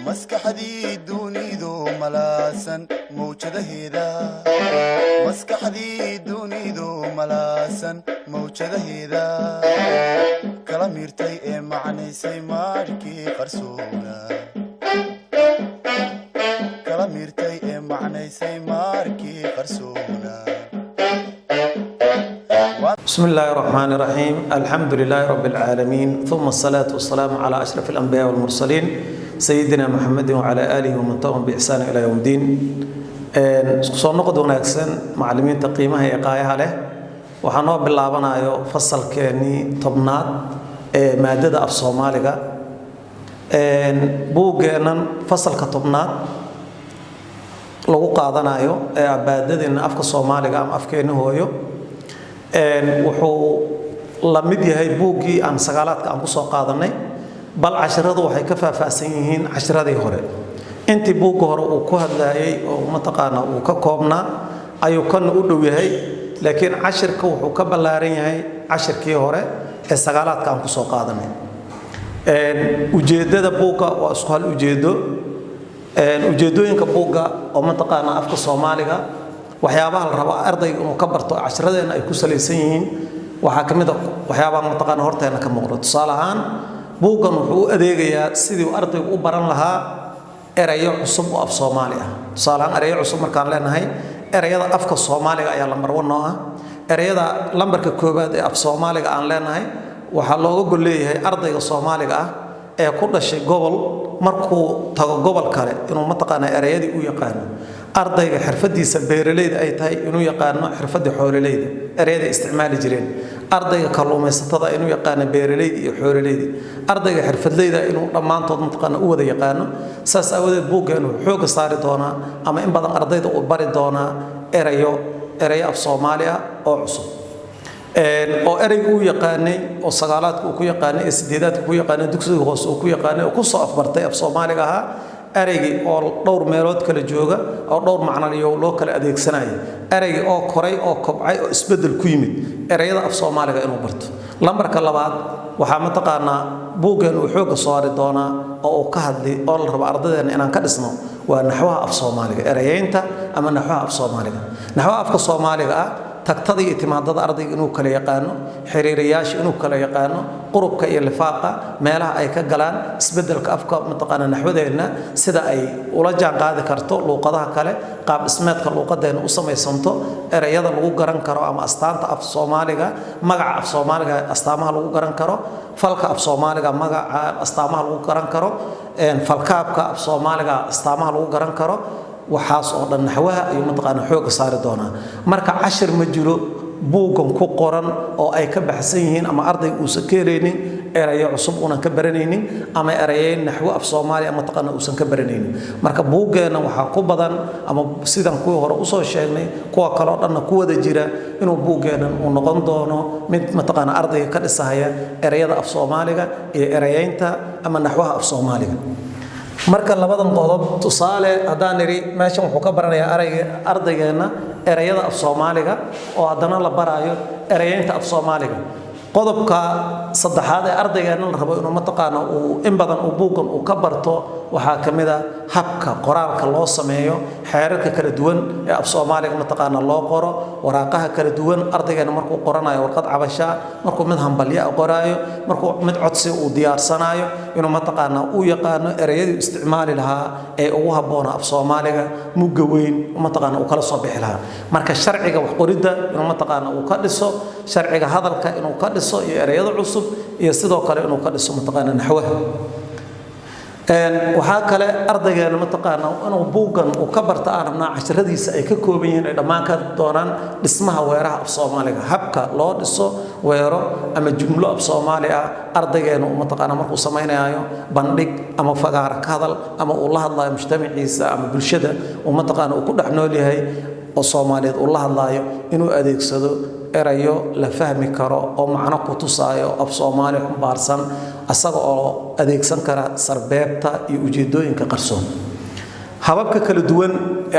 maskaxdii dunidu malaasan mawjadaheeda kala miirtay ee macnaysay maarkii qarsoona بسم الله الرحمن الرحيم الحمد لله رب العالمين ثم الصلاة والسلام على أشرف الأنبياء والمرسلين سيدنا محمد وعلى آله ومن تبعهم بإحسان إلى يوم الدين سoo noqod wanaagsan macallimiinta qiimaha ee qaayaha leh waxaan noo bilaabanayo fasalkeeni tobnaad ee maadada af Soomaaliga buugeenan fasalka tobnaad lagu qaadanayo ee maadadina afka Soomaaliga ama afkeena hooyo wuxuu la mid yahay buugii aan sagaalaadka aan ku soo qaadanay bal casharadu waxay ka faahfaahsan yihiin casharadii hore intii buugga hore uu ku hadlayay oo mataqaana uu ka koobnaa ayuu kan u dhow yahay laakiin cashirka wuxuu ka ballaaran yahay cashirkii hore ee sagaalaadka aan ku soo qaadanay ujeedada buugga waa isku hal ujeedooyinka buugga oo mataqaana afka Soomaaliga waxyaabaha la rabo ardayga inuu ka barto casharadeena ay ku salaysan yihiin waxa kamid ah waxyaabaha mataqaana horteena ka muuqdo tusaale ahaan buuggan wuxuu u adeegayaa sidii ardaygu u baran lahaa erayo cusub oo af Soomaali ah tusaale ahaan erayo cusub markaan leenahay erayada afka Soomaaliga ayaa lambar 1 oo ah erayada lambarka koobaad ee af Soomaaliga aan leenahay waxa looga gol leeyahay ardayga Soomaaliga ah ee ku dhashay gobol markuu tago gobol kale inuu mataqaana erayadii u yaqaan ardayga xirfadiisa beeraleyda ay tahay inuu yaqaano xirfada xoololeyda erayada isticmaali jireen ardayga kalluumaysatada inuu yaqaano beeraleyda iyo xoololeyda ardayga xirfadleyda inuu dhamaantood mataqaana u wada yaqaano saas awadeed buuggan wuxuu xoog saari doonaa ama in badan ardayda u bari doonaa erayo af Soomaali ah oo cusub oo eraygu uu yaqaanay oo sagaalaadku uu ku yaqaanay sideedaadku ku yaqaanay dugsiga hoose uu ku yaqaanay oo ku soo afbartay af Soomaaliga ah eraygi oo dhowr meelood kala jooga oo dhowr macnaliyo loo kala adeegsanayo eraygi oo koray oo kobcay oo isbedel ku yimid erayada af Soomaaliga inuu barto lambarka labaad waxa mataqaana buuggan uu xoog saari doona oo uu ka hadlay oo la rabo ardadeena inaan ka dhisno waa naxwaha af Soomaaliga erayeynta ama naxwaha af Soomaaliga naxwaha afka Soomaaliga ah tagtadii itimaadada ardayga inuu kala yaqaano xiriiriyaasha inuu kala yaqaano qurubka iyo lifaaqa meelaha ay ka galaan isbedelka afka mataqaana naxwadeena sida ay ula jaan qaadi karto luqadaha kale qaab dhismeedka luqadeena u samaysanto erayada lagu garan karo ama astaanta af Soomaaliga magaca af Soomaaliga astaamaha lagu garan karo falka af Soomaaliga magaca astaamaha lagu garan karo falkaabka af Soomaaliga astaamaha lagu garan karo waxaas oo dhan naxwaha ay mataqaana xoog saari doona marka cashir ma jiro buuggan ku qoran oo ay ka baxsan yihiin ama ardaygu uu sakeereenin erayo cusub una ka baranaynin ama erayo naxwo af Soomaali ama mataqaana uu san ka baranaynin marka buuggeena waxa ku badan ama sidan kuwa hore u soo sheegnay kuwa kale oo dhan ku wada jira inuu buuggeena uu noqon doono mid mataqaana ardayga ka dhisaya erayada af Soomaaliga iyo erayeynta ama naxwaha af Soomaaliga marka labadan qodob tusaale hadaan iri meeshan wuxuu ka baranayaa ardaygeena erayada af Soomaaliga oo hadana la barayo erayeynta af Soomaaliga qodobka saddexaad ee ardaygeena la rabo inuu mataqaana uu in badan uu buuggan uu ka barto waxa kamid ah habka qoraalka loo sameeyo xeerarka kala duwan ee af Soomaaliga mataqaana loo qoro waraaqaha kala duwan ardaygeena markuu qoranayo warqad cabasha markuu mid hambalyo qoraayo markuu mid codsi uu diyaarsanayo inuu mataqaana uu yaqaano erayadii isticmaali lahaa ee ugu haboon af Soomaaliga mugga weyn mataqaana uu kala soo bixi lahaa marka sharciga wax qoridda inuu mataqaana uu ka dhiso sharciga hadalka inuu ka dhiso iyo erayada cusub iyo sidoo kale inuu ka dhiso mataqaana naxwaha waxa kale ardaygeena mataqaana inuu buuggan uu ka barto aanna casharadiisa ay ka kooban yihiin ay dhamaan ka doonaan dhismaha weeraha af Soomaaliga habka loo dhiso weero ama jumlo af Soomaali ah ardaygeena uu mataqaana markuu sameeynayo bandhig ama fagaar ka hadal ama uu la hadlayo mujtamaciisa ama bulshada uu mataqaana uu ku dhaxnool yahay oo Soomaaliyeed uu la hadlayo inuu adeegsado erayo la fahmi karo oo macno ku tusaayo af Soomaali xambaarsan asaga oo adeegsan kara sarbeebta iyo ujeedooyinka qarsoon hababka kala duwan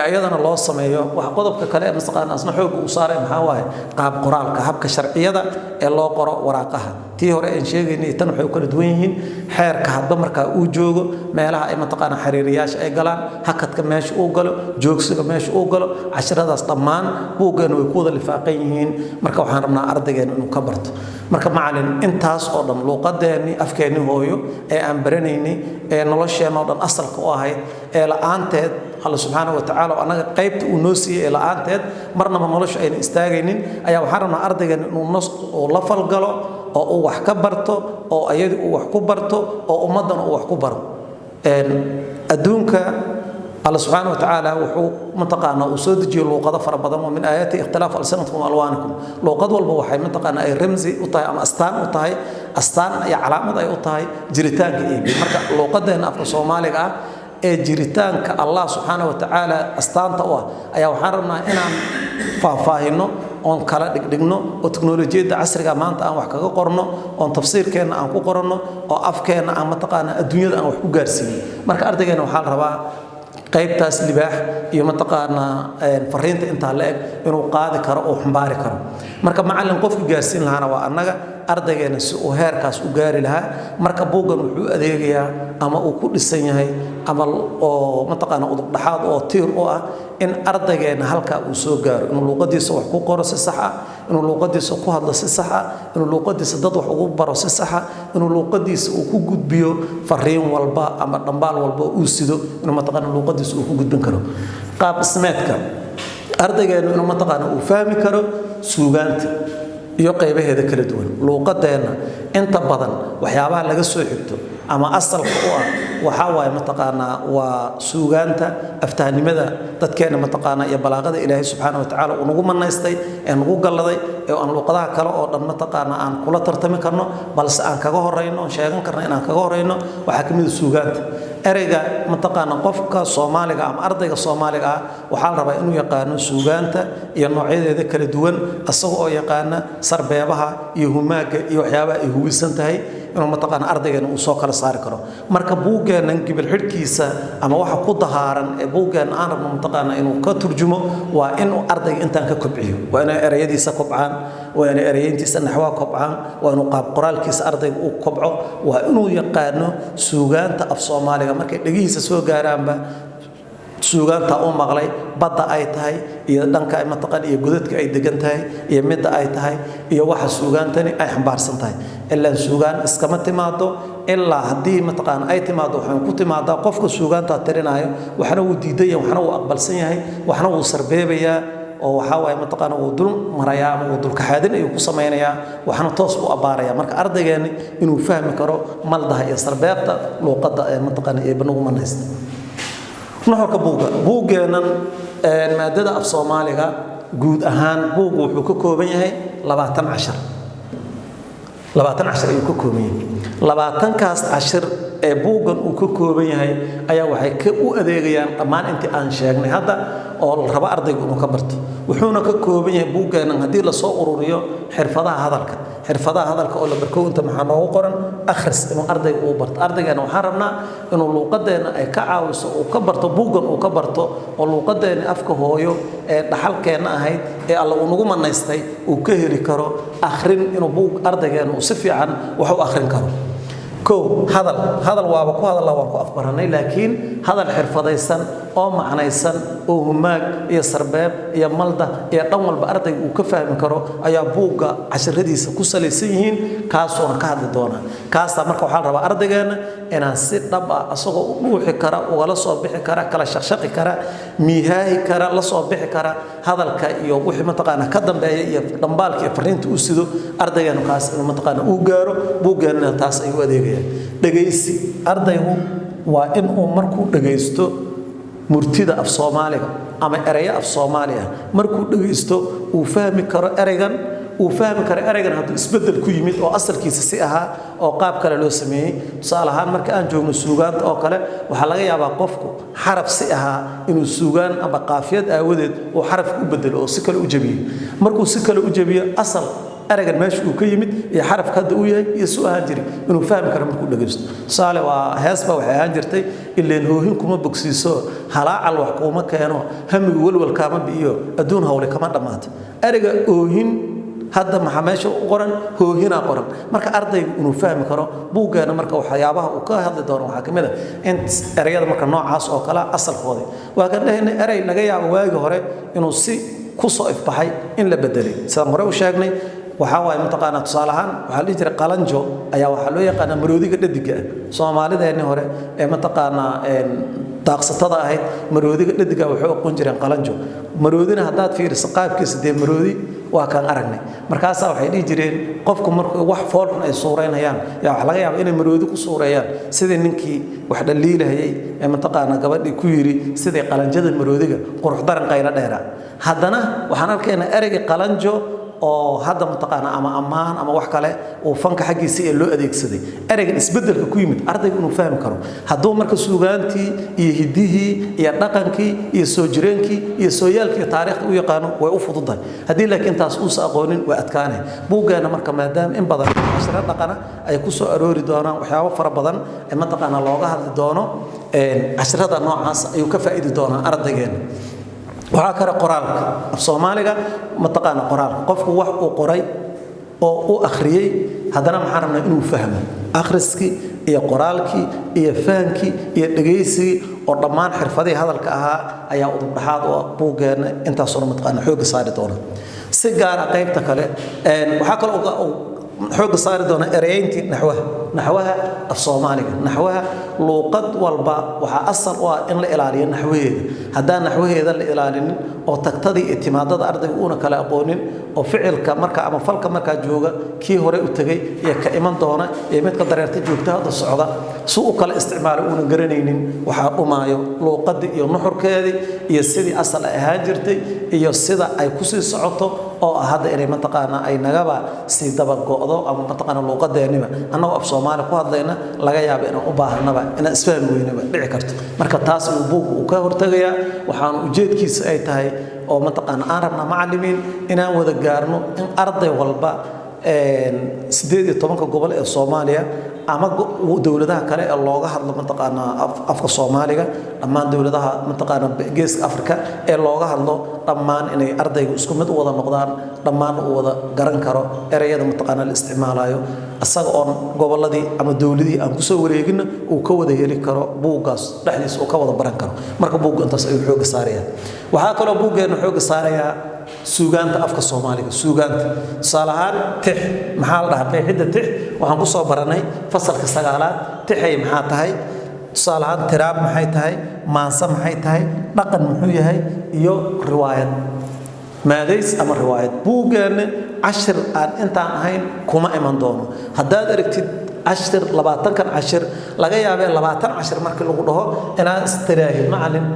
ayadana loo sameeyo wax qodobka kale masqaan asna xoog u saaray maxaa waaye qaab qoraalka habka sharciyada ee loo qoro waraaqaha tii hore aan sheegaynay tan waxay kala duwan yihiin xeerka hadba marka uu joogo meelaha ay mataqaana xiriiriyaasha ay galaan hakadka meesha uu galo joogsiga meesha uu galo casharadaas dhammaan buugana way ku wada lifaaqan yihiin marka waxaan rabnaa ardaygeena inuu ka barto marka macallin intaas oo dhan luqadeeni afkeeni hooyo ee aan baranaynay ee nolosheena oo dhan asalka u ahayd ee la'aanteed Allah subhanahu wa ta'ala anaga qaybta uu noo siiyay la'aanteed marnaba nolosha ayna istaagaynin ayaa waxaan rabnaa ardaygeena inuu la falgalo oo uu wax ka barto oo ayadu uu wax ku barto oo ummadan uu wax ku baro adduunka Allah subhanahu wa ta'ala wuxuu mataqaana uu soo dejiyo luqado fara badan oo min aayati ikhtilaaf alsanatikum alwaanikum luqad walba waxay mataqaana ay ramzi u tahay ama astaan iyo calaamad ay u tahay jiritaanka marka luqadeena afka Soomaaliga ee jiritaanka Allah subhanahu wa ta'ala astaanta u ayaa waxaan rabnaa inaan faahfaahino oon kala dhigno oo teknolojiyada casriga maanta aan wax kaga qorno oon tafsiirkeena aan ku qorno oo afkeena aan mataqaana adduunyada aan wax ku gaarsiino marka ardaygeena waxaa la rabaa qaybtaas libaax iyo mataqaana fariinta inta la eg inuu qaadi karo oo xambaari karo marka macallin qofka gaarsiin lahaana waa annaga ardaygeena si uu heerkaas u gaari lahaa marka buugan wuxuu adeegayaa ama uu ku dhisan yahay ama oo mataqaana udub dhaxaad oo tiir u ah in ardaygeena halka uu soo gaaro inuu luqadiisa wax ku qoro si sax ah inuu luqadiisa ku hadlo si sax ah inuu luqadiisa dad wax ugu baro si sax ah inuu luqadiisa uu ku gudbiyo fariin walba ama dhambaal walba uu sido inuu mataqaana luqadiisa uu ku gudbin karo qaab ismeedka ardaygeena inuu mataqaana uu fahmi karo suugaanta iyo qaybaheeda kala duwan luqadeena inta badan waxyaabaha laga soo xigto ama asalka u ah waxa waay mataqaana waa suugaanta aftahnimada dadkeena mataqaana iyo balaaqada Ilaahay subhanahu wa ta'ala uu nagu manaystay ee nagu galaday ee aan luqadaha kale oo dhan mataqaana aan kula tartami karno balse aan kaga horeyno sheegan karno inaan kaga horeyno waxa kamid suugaanta ereyga mataqaana qofka Soomaaliga ama ardayga Soomaaliga waxa la rabaa inuu yaqaano suugaanta iyo noocyadeeda kala duwan asagoo oo yaqaana sarbeebaha iyo humaaga iyo waxyaabaha ay hubisan tahay inuu mataqaana ardaygeena uu soo kala saari karo marka buugeena gibil xidhkiisa ama waxa ku dahaaran ee buugeena aan rabno mataqaana inuu ka turjumo waa inuu ardayga intaan ka kobciyo waa inay erayadiisa kobcaan waa inay erayeyntiisa naxwa kobcaan waa inuu qaab qoraalkiisa ardayga uu kobco waa inuu yaqaano suugaanta af Soomaaliga markay dhagihiisa soo gaaraanba suugaanta uu maqlay badda ay tahay iyo dhanka ay mataqaan iyo godadka ay degan tahay iyo midda ay tahay iyo waxa suugaantani ay xambaarsan tahay ilaa suugaan iskama timaado ilaa hadii mataqaan ay timaado waxaan ku timaadaa qofka suugaanta tirinayo waxna uu diiday waxna uu aqbalsan yahay waxna uu sarbeebayaa oo waxa way mataqaan uu dul maraya ama uu dul kaxaadin ay ku sameeynaya waxna toos u abaaraya marka ardaygeena inuu fahmi karo maldaha iyo sarbeebta luqadda ee mataqaan ee banagu manaysta nuxurka buugeenan maadada af Soomaaliga guud ahaan buugu wuxuu ka kooban yahay 20 ayuu ka kooban yahay 20kaas cashir ee buugan uu ka kooban yahay ayaa waxay ka u adeegayaan dhammaan intii aan sheegnay hadda oo la rabo ardaygu inuu ka barto wuxuuna ka kooban yahay buugeenan hadii la soo ururiyo xirfadaha hadalka oo la barko inta maxaa noogu qoran akhris inuu ardaygu uu barto ardaygeena waxaan rabnaa inuu luqadeena ay ka caawiso uu ka barto buugan uu ka barto oo luqadeena afka hooyo ee dhaxalkeena ahayd ee alla uu nagu manaystay uu ka heli karo akhrin inuu buug ardaygeena uu si fiican wax u akhrin karo hadal waaba ku hadal waan ku afbaranay laakiin hadal xirfadaysan oo macnaysan oo humaag iyo sarbeeb iyo malda iyo dhan walba ardaygu uu ka fahmi karo ayaa buugga casharadiisa ku salaysan yihiin kaasoo ka hadli doona kaasta marka waxa la rabaa ardaygeena inaan si dhab ah asagoo u dhuuxi kara oo la soo bixi kara kala shaqshaqi kara miihaahi kara la soo bixi kara hadalka iyo wixii mataqaana ka dambeeya iyo dhambaalka iyo fariinta uu sido ardaygeena kaas inuu mataqaana uu gaaro buuggeena taas ay u adeegayaan dhageysi ardaygu waa in uu markuu dhageysto murtida af Soomaaliga ama eraya af Soomaaliya markuu dhageysto uu fahmi karo eraygan hadduu isbedel ku yimid oo asalkiisa si ahaa oo qaab kale loo sameeyay tusaale ahaan marka aan joogno suugaanta oo kale waxa laga yaabaa qofku xaraf si ahaa inuu suugaan ama qaafiyad aawadeed oo xaraf u bedelo oo si kale u jabiyo markuu si kale u jabiyo asal eraygan meesha uu ka yimid iyo xarafka hadda uu yahay iyo suu ahaan jiray inuu fahmi karo markuu dhageysto tusaale waa heesba waxay ahaan jirtay ileen hoohin kuma bogsiiso halaacal wax kuma keeno hamigu walwal kama biyo adduun hawle kama dhamaato erayga oohin hadda maxaa meesha u qoran hoohina qoran marka ardaygu inuu fahmi karo buuggeena marka waxyaabaha uu ka hadli doono waxaa kamid ah in erayada marka noocaas oo kale asalkooda waa ka dhahaynay eray laga yaabo waagi hore inuu si ku soo ifbaxay in la bedelay sidaan hore u sheegnay waxa waay mataqaana tusaale ahaan waxaa la dhihi jiray qalanjo ayaa waxaa loo yaqaanaa maroodiga dhadiga ah soomaalideennii hore ee mataqaanaa daaqsatada ahayd maroodiga dhadiga waxay aqoon jireen qalanjo maroodina haddaad fiiriso qaabkiisa dee maroodi waa kaan aragnay markaasaa waxay dhihi jireen qofku markuu wax foolxun ay suureynayaan yaa waxa laga yaabaa inay maroodi ku suureeyaan sidii ninkii wax dhaliilahayay ee mataqaana gabadhii ku yiri sidii qalanjada maroodiga qurux daran qayla dheera haddana waxaan arkaynaa ereyga qalanjo oo hadda mataqaana ama ammaan ama wax kale oo fanka xaqiisa ee loo adeegsaday ereygan isbedelka ku yimid ardaygu inuu fahmi karo hadduu marka suugaantii iyo hidihii iyo dhaqankii iyo soo jireenkii iyo sooyaalkii iyo taariikhda u yaqaano way u fududahay haddii laakiin taas uusa aqoonin waa adkaanay buuggeena marka maadaama in badan cashiro dhaqana ay ku soo aroori doonaan waxyaabo fara badan ee mataqaana looga hadli doono cashirada noocaas ayuu ka faa'iidi doonaa ardaygeena waxaa kale qoraalka af Soomaaliga mataqaana qoraalka qofku wax uu qoray oo uu akhriyay haddana maxaan rabnaa inuu fahmo akhriski iyo qoraalkii iyo fahamkii iyo dhageysigii oo dhammaan xirfadihii hadalka ahaa ayaa u dhaxaad oo buuggeena intaasoo mataqaana xoog saari doona si gaar ah qaybta kale waxaa kale oo xoog saari doona erayntii naxwaha af Soomaaliga naxwaha luqad walba waxa asal u ah in la ilaaliyo naxwaheeda haddaan naxwaheeda la ilaalinin oo tagtadii itimaadada ardaygu una kala aqoonin oo ficilka marka ama falka marka jooga kii hore u tagay iyo ka iman doona iyo midka dareerta joogta hadda socda si uu kala isticmaalo una garanaynin waxa umaayo luqadii iyo nuxurkeedii iyo sidii asal ahaan jirtay iyo sida ay ku sii socoto oo hadda inay mataqaana ay nagaba si daba go'do ama mataqaana luqadeennima annagoo af Soomaali ku hadlayna laga yaabo inaan u baahanaba inaan isfahmi weynaba dhici karto marka taas uu buug uu ka hortagaya waxaan ujeedkiisa ay tahay oo mataqaana aan rabnaa macallimiin inaan wada gaarno in arday walba 18 gobol ee Soomaaliya ama dawladaha kale ee looga hadlo mataqaana afka Soomaaliga dhammaan dawladaha mataqaana geeska Afrika ee looga hadlo dhammaan inay ardaygu isku mid u wada noqdaan dhammaan u wada garan karo erayada mataqaana la isticmaalayo asaga oo goboladii ama dawladii aan ku soo wareegin uu ka wada heli karo buugaas dhaxdiisa oo ka wada baran karo marka buug intaas ay xoog saarayaan waxa kale oo buugeena xoog saaraya suugaanta afka Soomaaliga suugaanta salahan tix maxaa la dhahaa qeexida tix waxaan ku soo baranay fasalka 9aad tixay maxaa tahay salahan tiraab maxay tahay maansa maxay tahay dhaqan muxuu yahay iyo riwaayad maadays ama riwaayad buugeena cashir aan intaan ahayn kuma iman doono haddaad aragtid cashir 20 kan cashir laga yaabay 20 cashir markii lagu dhaho inaan istiraahi macallin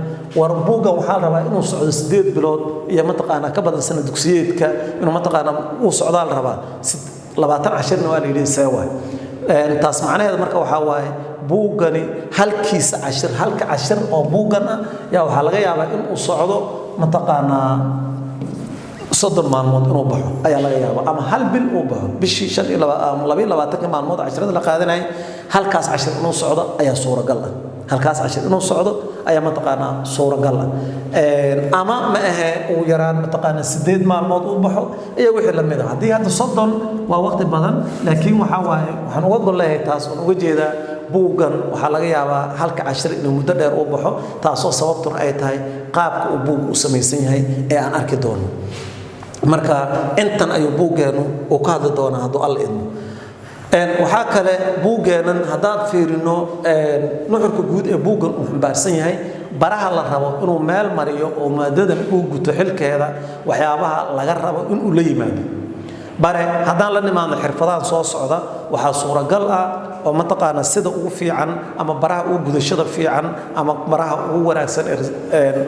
warbuuga waxaa rabaa inuu socdo 8 bilood iyo mataqaana ka badan sanad dugsiyeedka inuu mataqaana uu socdaal rabaa 20 cashirna waa la yidhi sawaay taas macnaheedu marka waxaa waaye buugani halkiisa cashir halka cashir oo buugan ah yaa waxaa laga yaabaa inuu socdo mataqaana 30 maalmood inuu baxo ayaa laga yaabaa ama hal bil uu baxo bishii 22 maalmood casharada la qaadanay halkaas cashir inuu socdo ayaa suuragal ah halkaas cashir inuu socdo ayaa mataqaana suuragal ah ama ma aha uu yaraan mataqaana 8 maalmood uu baxo iyo wixii la mid ah hadii hadda 30 waa waqti badan laakiin waxa waaye waxaan uga goleeyahay taas oo uga jeedaa buugan waxa laga yaabaa halka cashir inuu muddo dheer uu baxo taasoo sababtuna ay tahay qaabka uu buug u samaysan yahay ee aan arki doono marka intan ayuu buugeenu uu ka hadli doonaa hadduu alla idmo waxaa kale buugeenan haddaan fiirino nuxurka guud ee buuggan uu xambaarsan yahay baraha la rabo inuu meel mariyo oo maadadan uu guto xilkeeda waxyaabaha laga rabo inuu la yimaado bare haddaan la nimaadno xirfadahan soo socda waxaa suuragal ah oo mataqaana sida ugu fiican ama baraha ugu gudashada fiican ama baraha ugu wanaagsan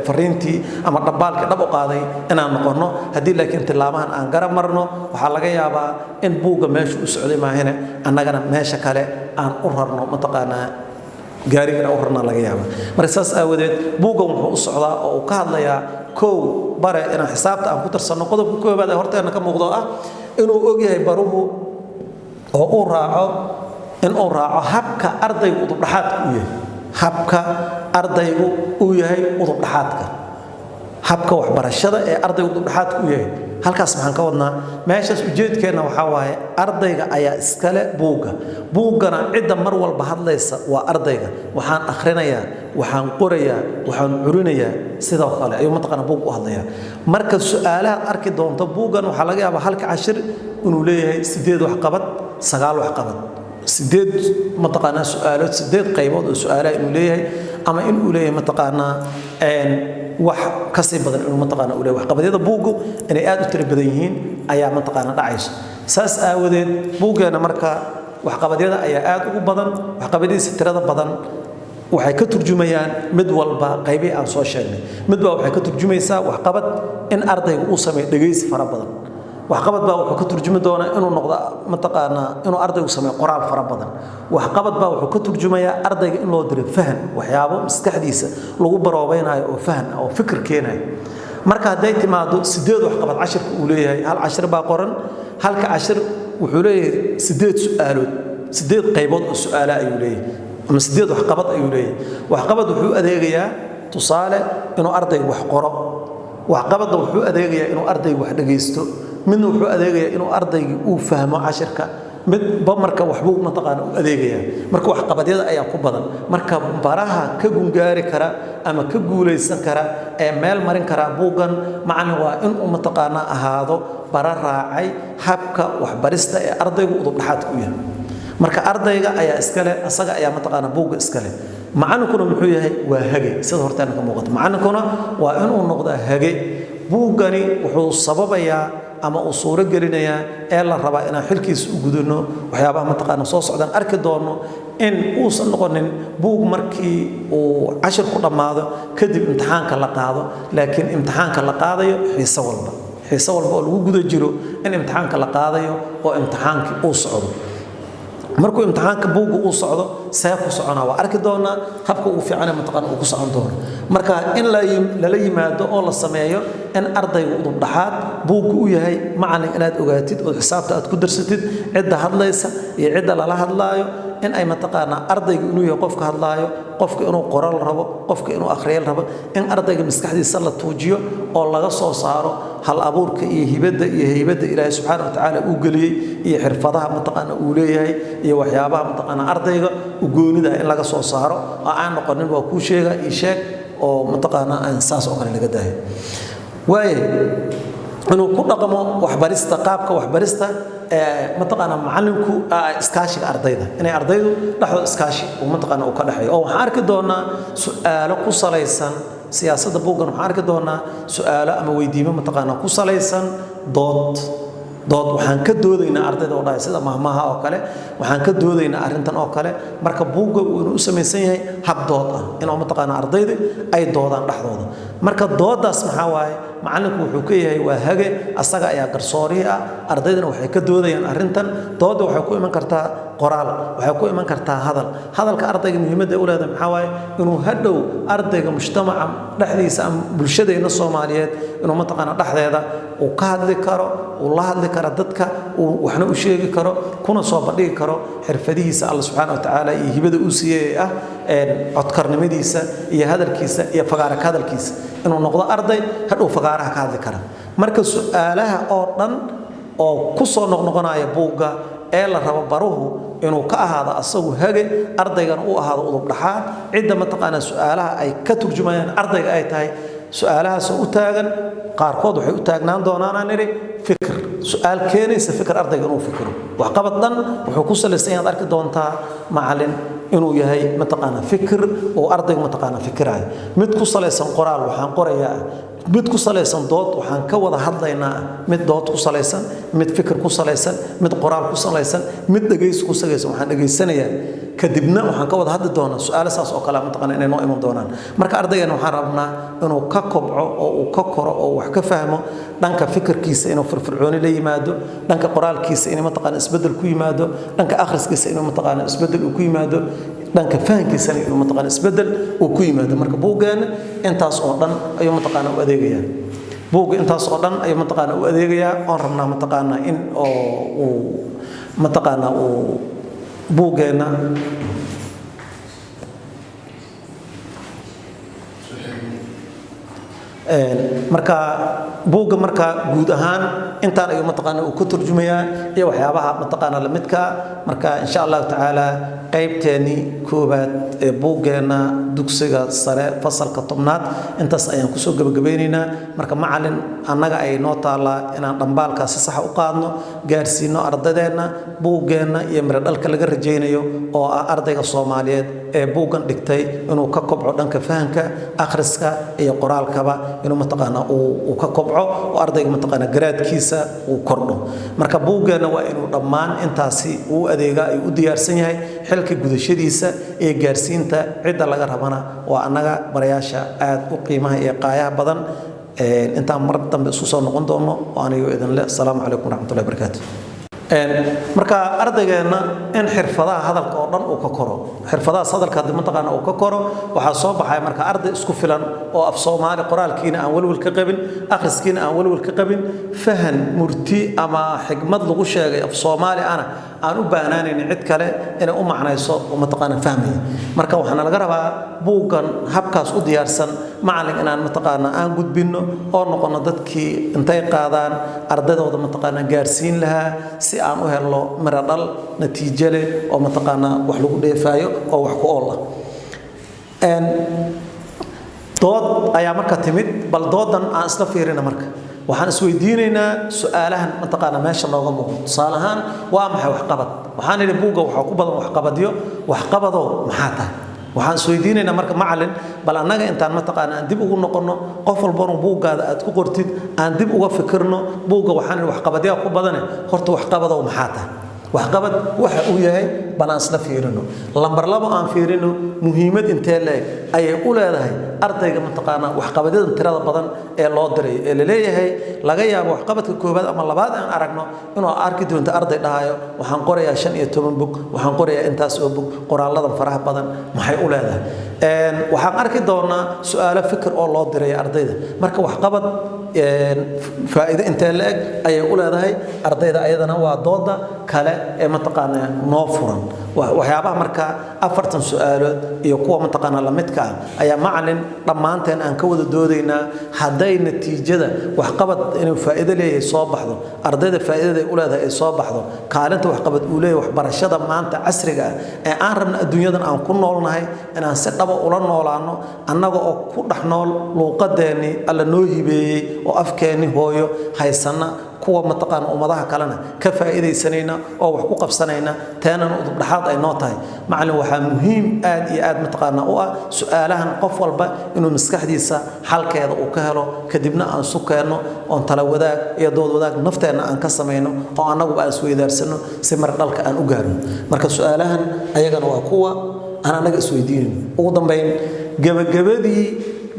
fariintii ama dhabaalka dhab u qaaday inaan noqono haddii laakiin tilaabahan aan garab marno waxaa laga yaabaa in buugga meesha u socday maahine annagana meesha kale aan u rarno mataqaana gaarigan u rarna laga yaabaa marka saas aawadeed buuggan wuxuu u socdaa oo uu ka hadlayaa kow bare inaan xisaabta aan ku tarsano qodobka koobaad ee horteena ka muuqdo ah inuu ogyahay baruhu oo uu raaco inuu raaco habka ardaygu udubdhaxaadka u yahay habka ardaygu uu yahay udubdhaxaadka habka waxbarashada ee ardaygu udubdhaxaadka u yahay halkaas maxaan ka wadnaa meeshaas ujeedkeena waxaa waaye ardayga ayaa iskale buuggana cidda mar walba hadlaysa waa ardayga waxaan akhrinayaa waxaan qorayaa waxaan curinayaa sidoo kale ayuu mataqaana buug u hadlayaa marka su'aalaha arki doonto buuggan waxaa laga yaabaa halka cashir inuu leeyahay 8 waxqabad 9 waxqabad 8 mataqaana su'aalood 8 qaybood oo su'aalaha inuu leeyahay ama inuu leeyahay mataqaana wax ka sii badan inuu mataqaana u leeyahay waxqabadyada buuggu inay aad u tiro badan yihiin ayaa mataqaana dhacayso saas aawadeed buuggeena marka waxqabadyada ayaa aad ugu badan waxqabadyadiisa tirada badan waxay ka turjumayaan mid walba qaybihii aan soo sheegnay mid baa waxay ka turjumaysaa waxqabad in ardaygu uu sameeyo dhageysi fara badan waxqabad baa wuxuu ka turjumi doonaa inuu noqdo mataqaana inuu ardaygu sameeyo qoraal fara badan waxqabad baa wuxuu ka turjumayaa ardayga in loo diro fahan waxyaabo maskaxdiisa lagu baroobaynayo oo fahan oo fikir keenayo marka haday timaado 8 waxqabad cashirka uu leeyahay hal cashir baa qoran halka cashir wuxuu leeyahay 8 su'aalood 8 qaybood oo su'aalo ayuu leeyahay ama 8 waxqabad ayuu leeyahay waxqabad wuxuu adeegayaa tusaale inuu ardaygu wax qoro waxqabadda wuxuu adeegayaa inuu ardaygu wax dhageysto midna wuxuu adeegayaa inuu ardaygu uu fahmo cashirka midba marka waxbuu mataqaana u adeegayaa marka waxqabadyada ayaa ku badan marka baraha ka gungaari kara ama ka guulaysan kara ee meel marin kara buuggan macna waa inuu mataqaana ahaado bara raacay habka waxbarista ee ardaygu udubdhaxaadka u yahay marka ardayga ayaa iskale asaga ayaa mataqaana buugga iskale macalinkuna muxuu yahay waa hage sida hortaan ka muuqato macalinkuna waa inuu noqdo hage buuggani wuxuu sababayaa ama uu suuro gelinayaa ee la rabaa inaan xilkiisa u gudano waxyaabaha mataqaana soo socdaan arki doono in uusan noqonin buug markii uu cashir ku dhammaado kadib imtixaanka la qaado laakiin imtixaanka la qaadayo xiiso walba oo lagu guda jiro in imtixaanka la qaadayo oo imtixaankii uu socdo markuu imtixaanka buugga uu socdo see ku soconaa waa arki doonaa habka ugu fiican mataqaana uu ku socon doono marka in lala yimaado oo la sameeyo in ardaygu udubdhaxaad buugga u yahay macallin inaad ogaatid oo xisaabta aad ku darsatid cidda hadlaysa iyo cidda lala hadlaayo in ay mataqaana ardaygu inuu yahay qofka hadlaayo qofka inuu qoral rabo qofka inuu akhriyo rabo in ardayga maskaxdiisa la tuujiyo oo laga soo saaro hal abuurka iyo hibada Ilaahay subhanahu wa ta'ala uu galiyay iyo xirfadaha mataqaana uu leeyahay iyo waxyaabaha mataqaana ardayga u goonida in laga soo saaro oo aan noqonin waa ku sheega ii sheeg oo mataqaana aan saas oo kale laga daahay waaye inuu ku dhaqmo waxbarista qaabka waxbarista mataqaana macallinku iskaashiga ardayda inay ardaydu dhaxdo iskaashi oo mataqaana uu ka dhaxayo oo waxaan arki doonaa su'aalo ku salaysan siyaasadda buuggan waxaan arki doonaa su'aalo ama weydiimo mataqaana ku salaysan dood waxaan ka doodaynaa ardayda oo dhahay sida mahmaha oo kale waxaan ka doodaynaa arrintan oo kale marka buugga uu u samaysan yahay hab dood ah inuu mataqaana ardayda ay doodaan dhaxdooda marka doodaas maxaa waaye macallinku wuxuu ka yahay waa hage asaga ayaa garsoorihi ah ardaydana waxay ka doodayaan arrintan dooda waxay ku iman kartaa qoraal waxay ku iman kartaa hadalka ardayga muhiimadda u leedahay maxaa waaye inuu hadhow ardayga mujtamaca dhexdiisa ama bulshadeena Soomaaliyeed inuu mataqaana dhaxdeeda uu ka hadli karo uu la hadli karo dadka uu waxna u sheegi karo kuna soo bandhigi karo xirfadihiisa Allah subhanahu wa ta'ala iyo hibada uu siiyay ah codkarnimadiisa iyo hadalkiisa iyo fagaara ka hadalkiisa inuu noqdo arday hadhow fagaaraha ka hadli kara marka su'aalaha oo dhan oo ku soo noqnoqonaya buugga ee la rabo baruhu inuu ka ahaado asagu hage ardaygan uu ahaado udubdhaxaad cidda mataqaana su'aalaha ay ka turjumayaan ardayga ay tahay su'aalahaas u taagan qaarkood waxay u taagnaan doonaan aan iri fikir su'aal keenaysa fikir ardayga inuu fikiro wax qabad dhan wuxuu ku salaysan yahay arki doontaa macallin inuu yahay mataqaana fikir oo ardaygu mataqaana fikirayo mid ku salaysan qoraal waxaan qorayaa mid ku salaysan dood waxaan ka wada hadlaynaa mid dood ku salaysan mid fikir ku salaysan mid qoraal ku salaysan mid dhageys ku salaysan waxaan dhageysanayaa kadibna waxaan ka wada hadli doonaa su'aalo saas oo kale mataqaana inay noo iman doonaan marka ardaygan waxaan rabnaa inuu ka kobco oo uu ka koro oo wax ka fahmo dhanka fikirkiisa inuu firfircooni la yimaado dhanka qoraalkiisa inuu mataqaana isbedel ku yimaado dhanka akhriskiisa inuu mataqaana isbedel ku yimaado dhanka fahankiisa inuu mataqaana isbedel ku yimaado marka buuggan intaas oo dhan ayuu mataqaana u adeegayaan buugga intaas oo dhan ayuu mataqaana u adeegayaa oon rabnaa mataqaana in uu mataqaana uu buuggeena marka buugga marka guud ahaan intaan ayuu mataqaana uu ku turjumayaa iyo waxyaabaha mataqaana la midka marka insha Allah taala qaybteeni koobaad ee buuggeena dugsiga sare fasalka 10aad intaas ayaan ku soo gabagabeynayna marka macallin annaga ay noo taala inaan dhambaalkaasi sax u qaadno gaarsiino ardadeena buuggeena iyo mira dhalka laga rajaynayo oo ah ardayga Soomaaliyeed ee buuggan dhigtay inuu ka kobco dhanka fahanka akhriska iyo qoraalkaba inuu mataqaana uu ka kobco oo ardayga mataqaana garaadkiisa uu kordho marka buuggeena waa inuu dhammaan intaasi uu adeega ay u diyaarsan yahay xilka gudashadiisa ee gaarsiinta cid laga rabana waa annaga barayaasha aad u qiimaha iyo qaayaha badan intaan mar dambe isku soo noqon doono oo anigu idin leh assalaamu calaykum waraxmatullaahi wabarakaatuh marka ardaygeena in xirfadaha hadalka oo dhan uu ka koro xirfadaha hadalka hadii mataqaana uu ka koro waxa soo baxay marka arday isku filan oo af Soomaali qoraalkiina aan walwal ka qabin akhriskiina aan walwal ka qabin fahan murti ama xigmad lagu sheegay af Soomaali aan u baahnaanayn cid kale inay u macnayso oo mataqaana fahmay marka waxana laga rabaa buuggan habkaas u diyaarsan macallin inaan mataqaana aan gudbino oo noqono dadkii intay qaadaan ardayda mataqaana gaarsiin lahaa si aan u helno mira dhal natiijo leh oo mataqaana wax lagu dheefaayo oo wax ku ool ah dood ayaa marka timid bal doodan aan isla fiirina marka waxaan isweydiinaynaa su'aalahan mataqaana meesha nooga muuqdo tusaalahaan waa maxay wax qabad waxaan idhi buugga waxa ku badan wax qabadyo wax qabado maxaa tahay waxaan isweydiinaynaa marka macallin bal annaga intaan mataqaana aan dib ugu noqono qof walbana buuggaada aad ku qortid aan dib uga fikirno buugga waxaan idhi wax qabadyo ku badane horta wax qabado maxaa tahay wax qabad waxa uu yahay balance la fiirino lambar 2 aan fiirino muhiimad intee leey ay u leedahay ardayga mataqaana wax qabadyada tirada badan ee loo diray ee la leeyahay laga yaabo wax qabadka koobaad ama labaad aan aragno inuu arki doonto arday dhahayo waxaan qorayaa 15 bug waxaan qorayaa intaas oo bug qoraaladan faraha badan maxay u leedahay waxaan arki doonaa su'aalo fikir oo loo diray ardayda marka wax qabad faa'iido intee leeg ay u leedahay ardayda ayadana waa dooda kale ee mataqaana noo furan waxyaabaha marka 40 su'aalood iyo kuwa mataqaana la midka ayaa macallin dhamaanteen aan ka wada doodaynaa haday natiijada wax qabad inuu faa'iido leeyahay soo baxdo ardayda faa'iidada u leedahay ay soo baxdo kaalinta wax qabad uu leeyahay waxbarashada maanta casriga ah ee aan rabno adduunyadan aan ku noolnahay inaan si dhab ula noolaano annaga oo ku dhaxnool luuqadeeni alla noo hibeeyay oo afkeeni hooyo haysana kuwa mataqaana ummadaha kalena ka faa'iideysanayna oo wax ku qabsanayna taanan u dhaxaad ay noo tahay macallin waxa muhiim aad iyo aad mataqaana u ah su'aalahan qof walba inuu maskaxdiisa xalkeeda uu ka helo kadibna aan sukeeno oo tala wadaag iyo dood wadaag nafteena aan ka sameeyno oo anagu aan isweydaarsano si mar dhalka aan u gaarno marka su'aalahan ayagana waa kuwa aan anaga isweydiinayno ugu dambeyn gabagabadii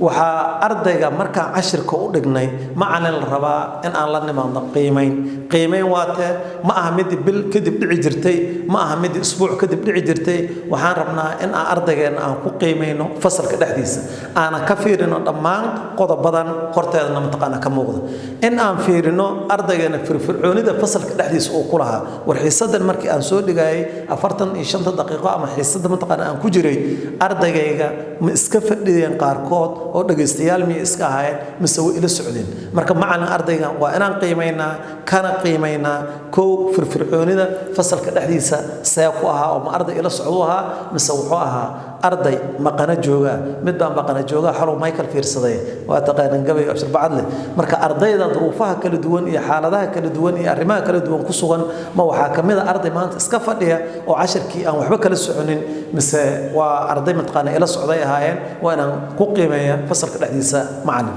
waxa ardayga marka cashirka u dhignay macallin la rabaa in aan la nimaadno qiimeyn waate ma aha mid bil kadib dhici jirtay ma aha mid isbuuc kadib dhici jirtay waxaan rabnaa in aan ardaygeena aan ku qiimeyno fasalka dhexdiisa aan ka fiirino dhammaan qodobadan horteedana mataqaana ka muuqda in aan fiirino ardaygeena firfircoonida fasalka dhexdiisa oo ku lahaa war xiisadan markii aan soo dhigayay 45 daqiiqo ama xiisada mataqaana aan ku jiray ardaygayga ma iska fadhiyeen qaarkood oo dhageystayaal mi iska ahaayeen mise way ila socdeen marka macallin ardayga waa inaan qiimeynaa kana qiimeynaa koo firfircoonida fasalka dhexdiisa see ku ahaa oo ma arday ila socdo ahaa mise wuxuu ahaa arday maqana jooga mid baan maqana jooga xalo Michael fiirsaday waa taqaanan gabay abshir bacadle marka ardayda duruufaha kala duwan iyo xaaladaha kala duwan iyo arrimaha kala duwan ku sugan ma waxa kamida arday maanta iska fadhiya oo cashirkii aan waxba kala soconin mise waa arday mataqaana ila socday ahaayeen waa inaan ku qiimeeyaa fasalka dhexdiisa macallin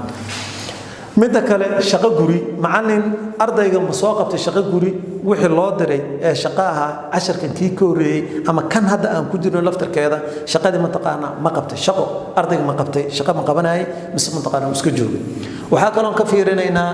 midda kale shaqo guri macallin ardayga ma soo qabtay shaqo guri wixii loo diray ee shaqaha casharkan kii kooreeyay ama kan hadda aan ku jirno laftarkeeda shaqadii mataqaana ma qabtay shaqo ardayga ma qabtay shaqo ma qabanay mise mataqaana iska joogay waxa kale oo ka fiirinaynaa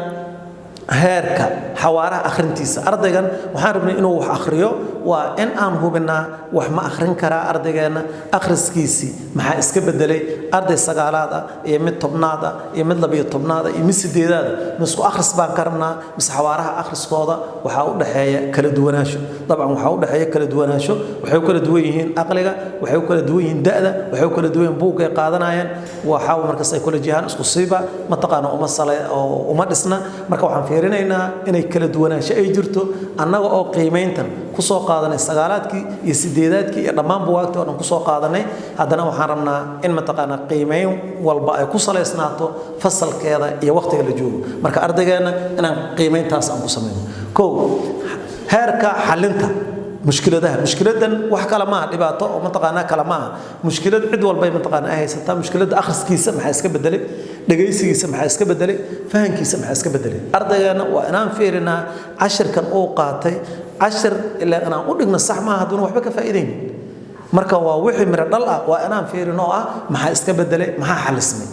heerka xawaaraha akhrintiisa ardaygan waxaan rabnay inuu wax akhriyo waa in aan hubinaa wax ma akhrin karaa ardaygeena akhriskiisii maxaa iska bedelay arday sagaalaad ah iyo mid tobnaad ah iyo mid 12aad iyo mid 8aad isku akhris baan ka rabnaa mis xawaaraha akhriskooda waxa u dhaxeeya kala duwanaansho dabcan waxa u dhaxeeya kala duwanaansho waxay u kala duwan yihiin aqliga waxay u kala duwan yihiin da'da waxay u kala duwan yihiin buugga ay qaadanayaan waxa marka psychology-han isku siiba ma taqaano uma sale oo uma dhisna marka waxaan fiirinaynaa inay kala duwanaansho ay jirto annaga oo qiimeyntan ku soo qaadanay sagaalaadkii iyo 8aadkii iyo dhammaan buugaagta oo dhan ku soo qaadanay haddana waxaan rabnaa in ma taqaana qiimeyn walba ay ku saleysnaato fasalkeeda iyo waqtiga la joogo marka ardaygeena inaan qiimeyntaas aan ku sameeyno koow heerka xalinta mushkiladan wax kala ma dhibaato oo mataqaana kala ma mushkilad cid walba ay mataqaana haysataa mushkilada akhriskiisa maxay iska bedelay dhageysigiisa maxay iska bedelay fahankiisa maxay iska bedelay ardaygeena waa inaan fiirinaa cashirkan uu qaatay cashir ilaa inaan u dhigno sax ma haduna waxba ka faa'iideyn marka waa wixii mira dhal ah waa inaan fiirino maxay iska bedelay maxaa xalismay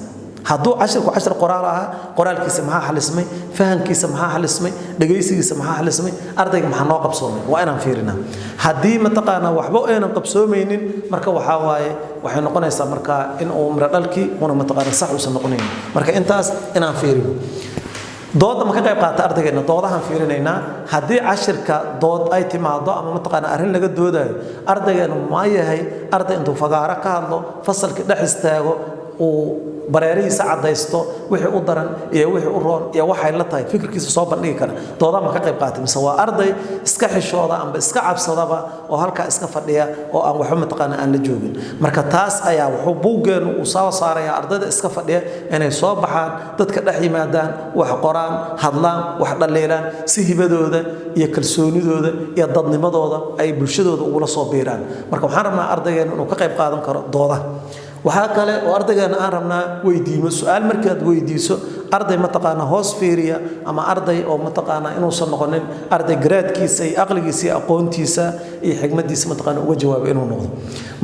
hadduu cashirku cashir qoraal aha qoraalkiisa maxaa xalismay fahankiisa maxaa xalismay dhageysigiisa maxaa xalismay ardayga maxaa noo qabsoomay waa inaan fiirinaa haddii ma taqaana waxba aynan qabsoomaynin marka waxa waaye waxay noqonaysaa marka in uu mira dhalkii una ma taqaana sax uusan noqonayn marka intaas inaan fiirino dood ma ka qayb qaata ardaygeena doodahan fiirinaynaa haddii cashirka dood ay timaado ama ma taqaana arrin laga doodayo ardaygeena ma yahay arday intuu fagaaro ka hadlo fasalka dhex istaago uu bareerihiisa cadaysto wixii u daran iyo wixii u roon iyo waxay la tahay fikirkiisa soo bandhigi kara doodaha ma ka qayb qaatay mise waa arday iska xishooda amba iska cabsadaba oo halkaa iska fadhiya oo aan waxba mataqaana aan la joogin marka taas ayaa wuxuu buuggeenu uu soo saaraya ardayda iska fadhiya inay soo baxaan dadka dhex yimaadaan wax qoraan hadlaan wax dhaliilaan si hibadooda iyo kalsoonidooda iyo dadnimadooda ay bulshadooda ugula soo biiraan marka waxaan rabnaa ardaygeenu inuu ka qayb qaadan karo doodaha waxa kale oo ardaygeena aan rabnaa weydiimo su'aal markaad weydiiso arday ma taqaana hoos fiiriya ama arday oo ma taqaana inuusan noqonin arday garaadkiisa iyo aqligiisa iyo aqoontiisa iyo xigmadiisa ma taqaana uga jawaabo inuu noqdo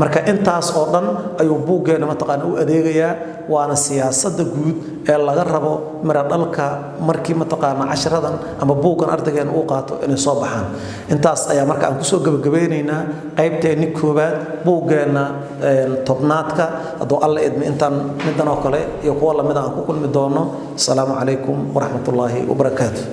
marka intaas oo dhan ayuu buuggeena ma taqaana u adeegayaa waana siyaasadda guud ee laga rabo mira dhalka markii ma taqaana cashiradan ama buuggan ardaygeena uu qaato inay soo baxaan intaas ayaa marka aan kusoo gabagabeynaynaa qaybteeni koobaad buuggeena tobnaadka hadduu alla idmi intaan midan oo kale iyo kuwa lamid aan ku kulmi doono السلام عليكم ورحمة الله وبركاته